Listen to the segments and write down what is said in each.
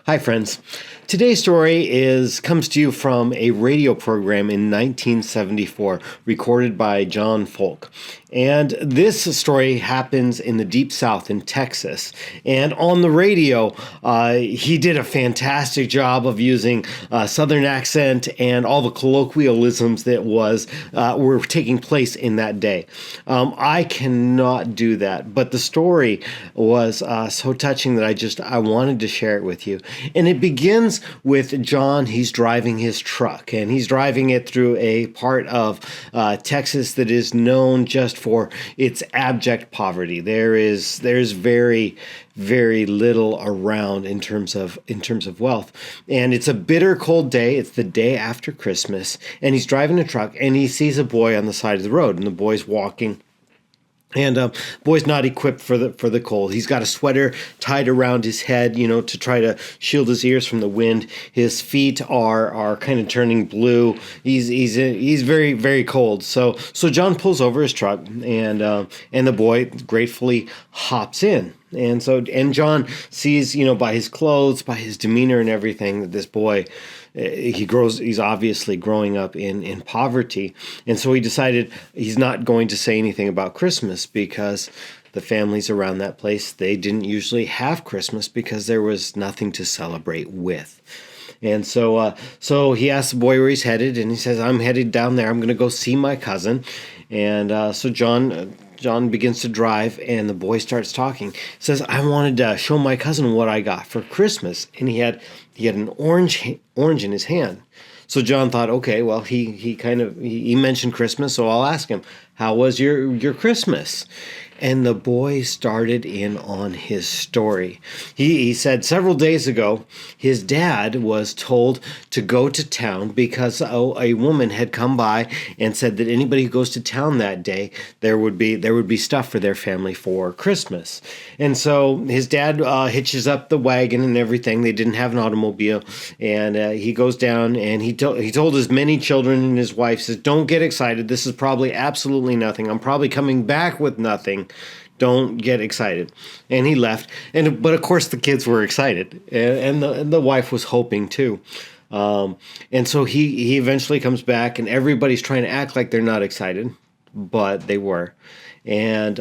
Hi, friends. Today's story comes to you from a radio program in 1974, recorded by John Folk. And this story happens in the Deep South in Texas. And on the radio, he did a fantastic job of using Southern accent and all the colloquialisms that were taking place in that day. I cannot do that, but the story was so touching that I wanted to share it with you. And it begins with John. He's driving his truck, and he's driving it through a part of Texas that is known just for its abject poverty. There's very little around in terms of wealth, and it's a bitter cold day. It's the day after Christmas, and he's driving a truck, and he sees a boy on the side of the road, and the boy's walking. And boy's not equipped for the cold. He's got a sweater tied around his head, to try to shield his ears from the wind. His feet are kind of turning blue. He's very, very cold. So John pulls over his truck, and the boy gratefully hops in. And John sees, by his clothes, by his demeanor and everything, that this boy, he's obviously growing up in poverty. And so he decided he's not going to say anything about Christmas, because the families around that place, they didn't usually have Christmas because there was nothing to celebrate with. And so he asks the boy where he's headed, and he says, "I'm headed down there. I'm going to go see my cousin." And so John begins to drive, and the boy starts talking. He says, "I wanted to show my cousin what I got for Christmas," and he had an orange in his hand. So John thought, okay, well, he mentioned Christmas, so I'll ask him, "How was your Christmas?" And the boy started in on his story. He said several days ago his dad was told to go to town because a woman had come by and said that anybody who goes to town that day, there would be stuff for their family for Christmas. And so his dad hitches up the wagon and everything. They didn't have an automobile, and he goes down, and he told his many children and his wife, says, "Don't get excited. This is probably absolutely nothing. I'm probably coming back with nothing. Don't get excited." And he left. But of course the kids were excited, and the wife was hoping too. And so he eventually comes back, and everybody's trying to act like they're not excited, but they were. And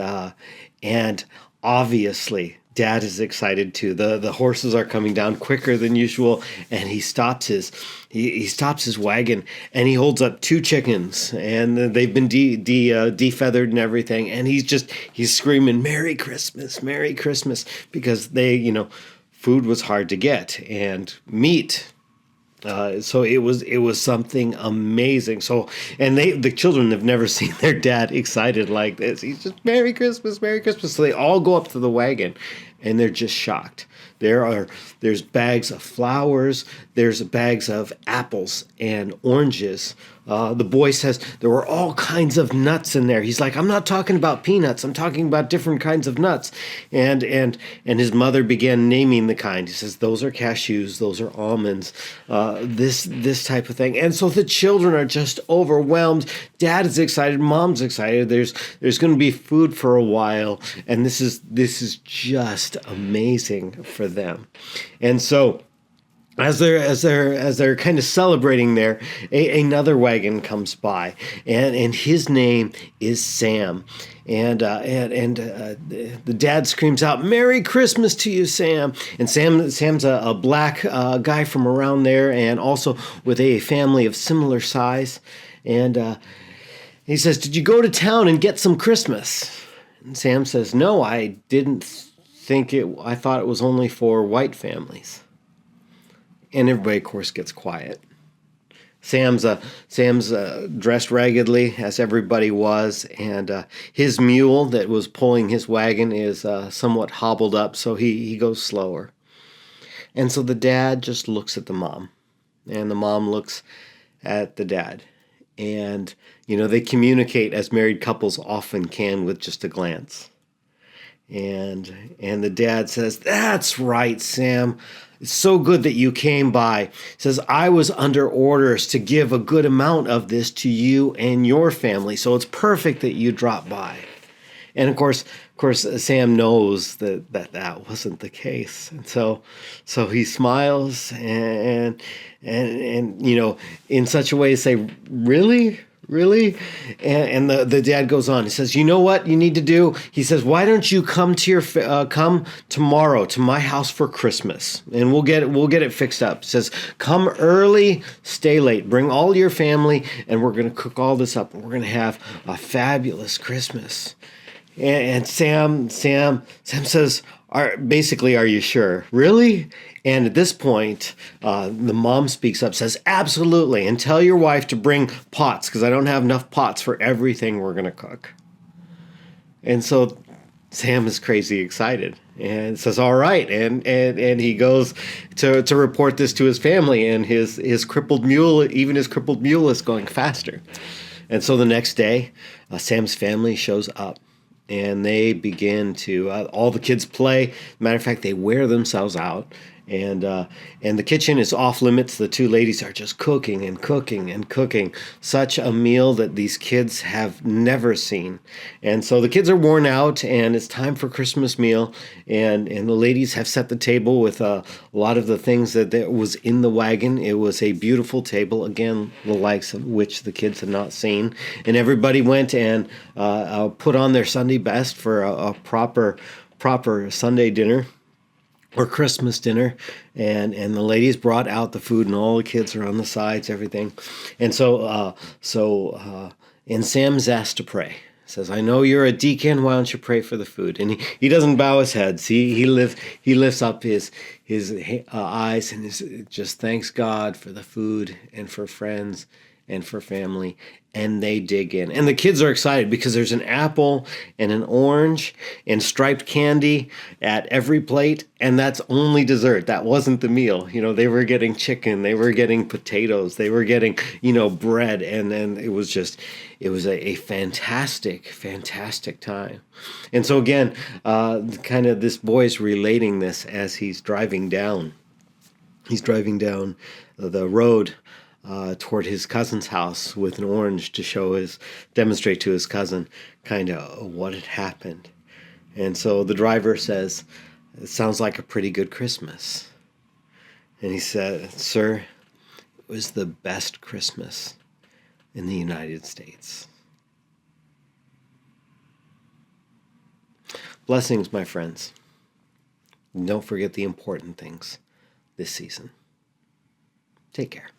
obviously Dad is excited too. The horses are coming down quicker than usual, and he stops his wagon, and he holds up two chickens, and they've been defeathered and everything, and he's screaming, "Merry Christmas, Merry Christmas," because food was hard to get, and meat. So it was something amazing. So, and the children have never seen their dad excited like this. He's just, "Merry Christmas, Merry Christmas." So they all go up to the wagon, and they're just shocked. There's bags of flowers, there's bags of apples and oranges. The boy says there were all kinds of nuts in there. He's like, "I'm not talking about peanuts. I'm talking about different kinds of nuts." And his mother began naming the kind. He says, "Those are cashews. Those are almonds. This type of thing." And so the children are just overwhelmed. Dad is excited. Mom's excited. There's going to be food for a while, and this is just amazing for them. And so, as they're kind of celebrating there, another wagon comes by, and his name is Sam, and the dad screams out, "Merry Christmas to you, Sam!" And Sam's a black guy from around there, and also with a family of similar size, and he says, "Did you go to town and get some Christmas?" And Sam says, "No, I didn't think it. I thought it was only for white families." And everybody, of course, gets quiet. Sam's dressed raggedly, as everybody was, and his mule that was pulling his wagon is somewhat hobbled up, so he goes slower. And so the dad just looks at the mom, and the mom looks at the dad. And, they communicate as married couples often can with just a glance. And the dad says, "That's right, Sam. It's so good that you came by." He says, "I was under orders to give a good amount of this to you and your family, so it's perfect that you dropped by." And of course, Sam knows that wasn't the case, and so he smiles and in such a way say, "Really? Really?" And the dad goes on. He says, "You know what you need to do?" He says, "Why don't you come to come tomorrow to my house for Christmas, and we'll get it fixed up." He says, "Come early, stay late, bring all your family, and we're gonna cook all this up, and we're gonna have a fabulous Christmas." And Sam says, "Are you sure? Really?" And at this point, the mom speaks up, says, "Absolutely, and tell your wife to bring pots because I don't have enough pots for everything we're gonna cook." And so Sam is crazy excited and says, "All right," and he goes to report this to his family, and his crippled mule, even his crippled mule, is going faster. And so the next day, Sam's family shows up and they begin to, all the kids play. Matter of fact, they wear themselves out. And the kitchen is off limits. The two ladies are just cooking and cooking and cooking such a meal that these kids have never seen. And so the kids are worn out, and it's time for Christmas meal. And the ladies have set the table with a lot of the things that was in the wagon. It was a beautiful table, again, the likes of which the kids had not seen. And everybody went and put on their Sunday best for a proper Sunday dinner or Christmas dinner, and the ladies brought out the food, and all the kids are on the sides, everything. And and Sam's asked to pray. Says, "I know you're a deacon. Why don't you pray for the food?" And he doesn't bow his head. See, he lifts up his eyes and just thanks God for the food and for friends and for family, and they dig in. And the kids are excited because there's an apple and an orange and striped candy at every plate, and that's only dessert. That wasn't the meal. They were getting chicken, they were getting potatoes, they were getting, bread, and then it was a fantastic time. And so again, kind of this boy's relating this as he's driving down. He's driving down the road toward his cousin's house with an orange to demonstrate to his cousin kind of what had happened. And so the driver says, "It sounds like a pretty good Christmas." And he said, "Sir, it was the best Christmas in the United States." Blessings, my friends. Don't forget the important things this season. Take care.